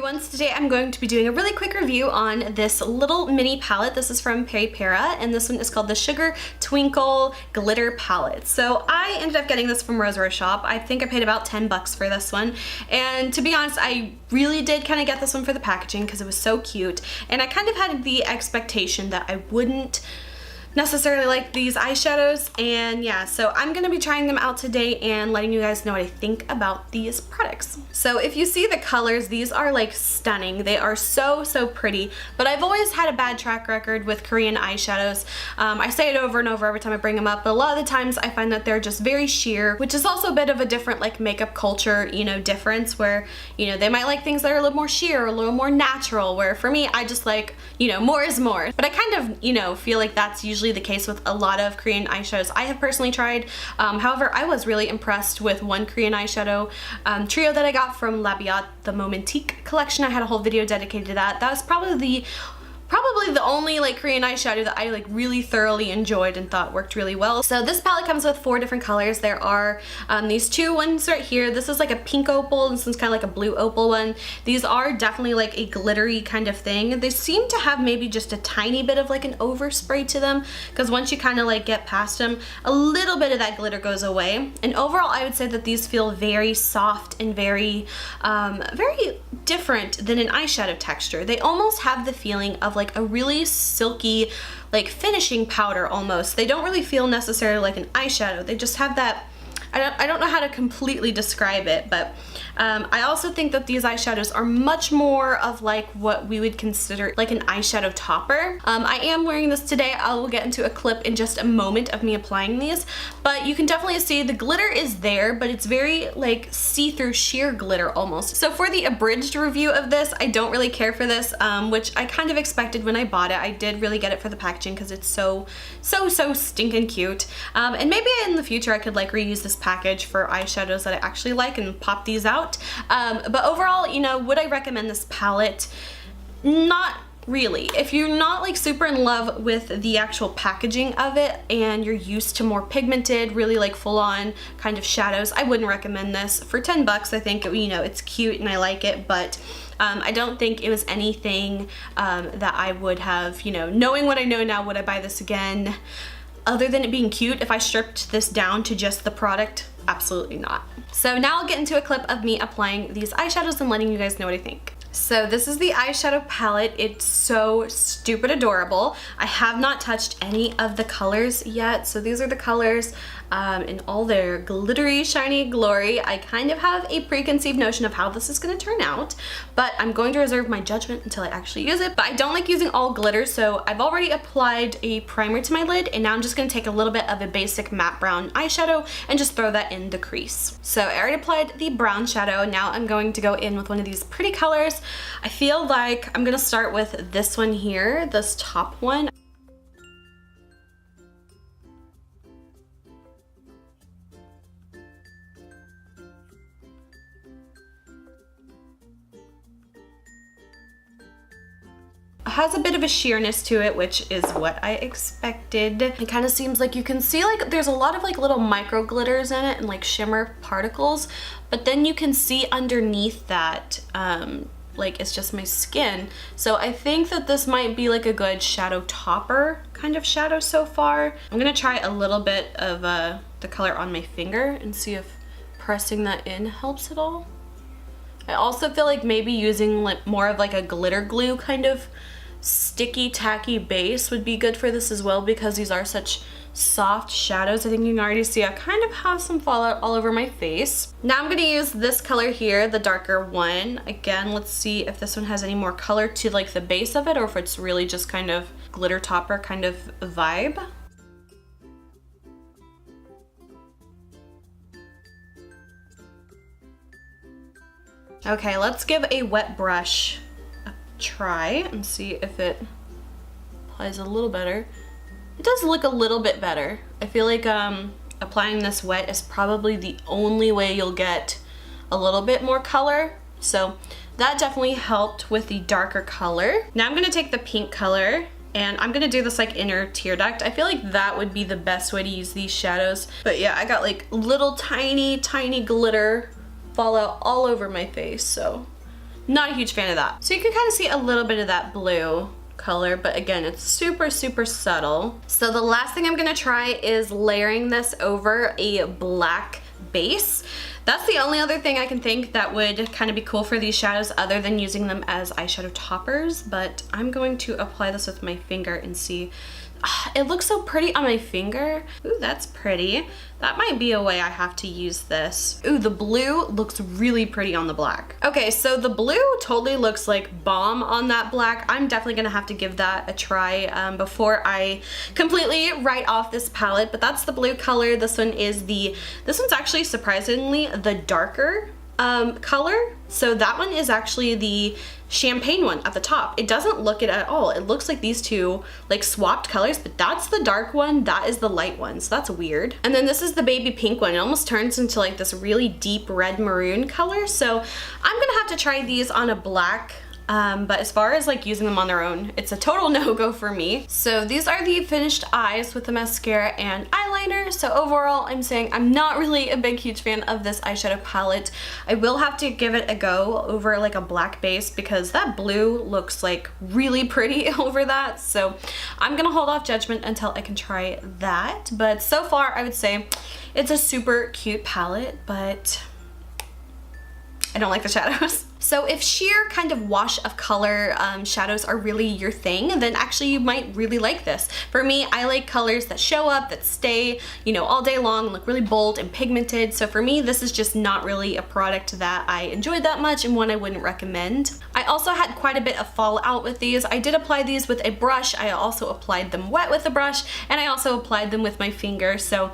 everyone, so today I'm going to be doing a really quick review on this little mini palette. This is from Peripera, and this one is called the Sugar Twinkle Glitter Palette. So I ended up getting this from Rose Shop. I think I paid about 10 bucks for this one, and to be honest, I really did kind of get this one for the packaging because it was so cute, and I kind of had the expectation that I wouldn't necessarily like these eyeshadows, and yeah, so I'm gonna be trying them out today and letting you guys know what I think about these products. So if you see the colors, these are like stunning. They are so pretty, but I've always had a bad track record with Korean eyeshadows. I say it over and over every time I bring them up, but a lot of the times I find that they're just very sheer, which is also a bit of a different like makeup culture, you know, difference where, you know, they might like things that are a little more sheer, a little more natural, where for me, I just like, you know, more is more. But I kind of, you know, feel like that's usually the case with a lot of Korean eyeshadows I have personally tried. However, I was really impressed with one Korean eyeshadow trio that I got from Labiat, the Momentique collection. I had a whole video dedicated to that. That was probably the only like Korean eyeshadow that I like really thoroughly enjoyed and thought worked really well. So this palette comes with 4 different colors. There are these 2 ones right here. This is like a pink opal, and this one's kind of like a blue opal one. These are definitely like a glittery kind of thing. They seem to have maybe just a tiny bit of like an overspray to them, because once you kind of like get past them, a little bit of that glitter goes away. And overall, I would say that these feel very soft and very different than an eyeshadow texture. They almost have the feeling of like a really silky like finishing powder almost. They don't really feel necessarily like an eyeshadow. They just have that, I don't know how to completely describe it, but I also think that these eyeshadows are much more of like what we would consider like an eyeshadow topper. I am wearing this today. I will get into a clip in just a moment of me applying these, but you can definitely see the glitter is there, but it's very like see-through sheer glitter almost. So for the abridged review of this, I don't really care for this, which I kind of expected when I bought it. I did really get it for the packaging because it's so stinking cute. And maybe in the future I could like reuse this package for eyeshadows that I actually like and pop these out. But overall, you know, would I recommend this palette? Not really. If you're not like super in love with the actual packaging of it and you're used to more pigmented, really like full-on kind of shadows, I wouldn't recommend this. For 10 bucks, I think, you know, it's cute and I like it, but I don't think it was anything that I would have, you know, knowing what I know now, would I buy this again? Other than it being cute, if I stripped this down to just the product, absolutely not. So now I'll get into a clip of me applying these eyeshadows and letting you guys know what I think. So this is the eyeshadow palette. It's so stupid adorable. I have not touched any of the colors yet. So these are the colors in all their glittery, shiny glory. I kind of have a preconceived notion of how this is going to turn out, but I'm going to reserve my judgment until I actually use it. But I don't like using all glitter, so I've already applied a primer to my lid, and now I'm just going to take a little bit of a basic matte brown eyeshadow and just throw that in the crease. So I already applied the brown shadow. Now I'm going to go in with one of these pretty colors. I feel like I'm going to start with this one here, this top one. Has a bit of a sheerness to it, which is what I expected. It kind of seems like you can see like there's a lot of like little micro glitters in it and like shimmer particles, but then you can see underneath that like it's just my skin. So I think that this might be like a good shadow topper kind of shadow so far. I'm gonna try a little bit of the color on my finger and see if pressing that in helps at all. I also feel like maybe using like more of like a glitter glue kind of sticky tacky base would be good for this as well, because these are such soft shadows. I think you can already see I kind of have some fallout all over my face. Now I'm going to use this color here, the darker one. Again, let's see if this one has any more color to like the base of it, or if it's really just kind of glitter topper kind of vibe. Okay, let's give a wet brush a try and see if it applies a little better. It does look a little bit better. I feel like applying this wet is probably the only way you'll get a little bit more color. So that definitely helped with the darker color. Now I'm gonna take the pink color and I'm gonna do this like inner tear duct. I feel like that would be the best way to use these shadows. But yeah, I got like little tiny glitter fallout all over my face, so Not a huge fan of that. So you can kind of see a little bit of that blue color, but again, it's super, super subtle. So the last thing I'm gonna try is layering this over a black base. That's the only other thing I can think that would kind of be cool for these shadows other than using them as eyeshadow toppers, but I'm going to apply this with my finger and see. It looks so pretty on my finger. Ooh, that's pretty. That might be a way I have to use this. Ooh, the blue looks really pretty on the black. Okay, so the blue totally looks like bomb on that black. I'm definitely gonna have to give that a try before I completely write off this palette, but that's the blue color. This one's actually surprisingly the darker color. So that one is actually the champagne one at the top. It doesn't look it at all. It looks like these two like swapped colors, but that's the dark one, that is the light one, so that's weird. And then this is the baby pink one. It almost turns into like this really deep red maroon color. So I'm gonna have to try these on a black. But as far as like using them on their own, it's a total no-go for me. So these are the finished eyes with the mascara and eyeliner. So overall, I'm saying I'm not really a big, huge fan of this eyeshadow palette. I will have to give it a go over like a black base because that blue looks like really pretty over that. So I'm gonna hold off judgment until I can try that. But so far, I would say it's a super cute palette, but I don't like the shadows. So if sheer kind of wash of color shadows are really your thing, then actually you might really like this. For me, I like colors that show up, that stay, you know, all day long, look really bold and pigmented. So for me, this is just not really a product that I enjoyed that much and one I wouldn't recommend. I also had quite a bit of fallout with these. I did apply these with a brush. I also applied them wet with a brush, and I also applied them with my finger. So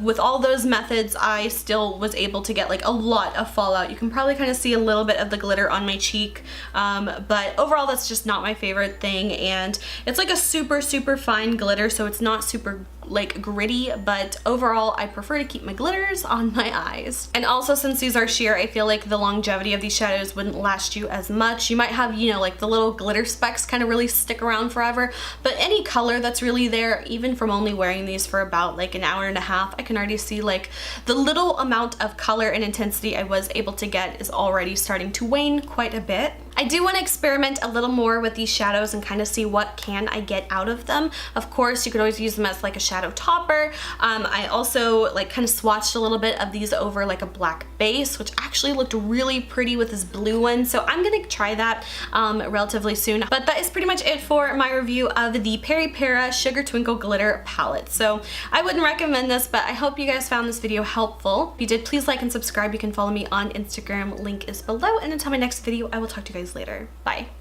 with all those methods, I still was able to get like a lot of fallout. You can probably kind of see a little bit of the glitter on my cheek, but overall that's just not my favorite thing, and it's like a super, super fine glitter, so it's not super like gritty, but overall I prefer to keep my glitters on my eyes. And also, since these are sheer, I feel like the longevity of these shadows wouldn't last you as much. You might have, you know, like the little glitter specks kind of really stick around forever, but any color that's really there, even from only wearing these for about like an hour and a half, I can already see like the little amount of color and intensity I was able to get is already starting to wane quite a bit. I do want to experiment a little more with these shadows and kind of see what can I get out of them. Of course, you could always use them as like a shadow topper. I also like kind of swatched a little bit of these over like a black base, which actually looked really pretty with this blue one. So I'm gonna try that relatively soon. But that is pretty much it for my review of the Peripera Sugar Twinkle Glitter Palette. So I wouldn't recommend this, but I hope you guys found this video helpful. If you did, please like and subscribe. You can follow me on Instagram, link is below. And until my next video, I will talk to you guys later. Bye.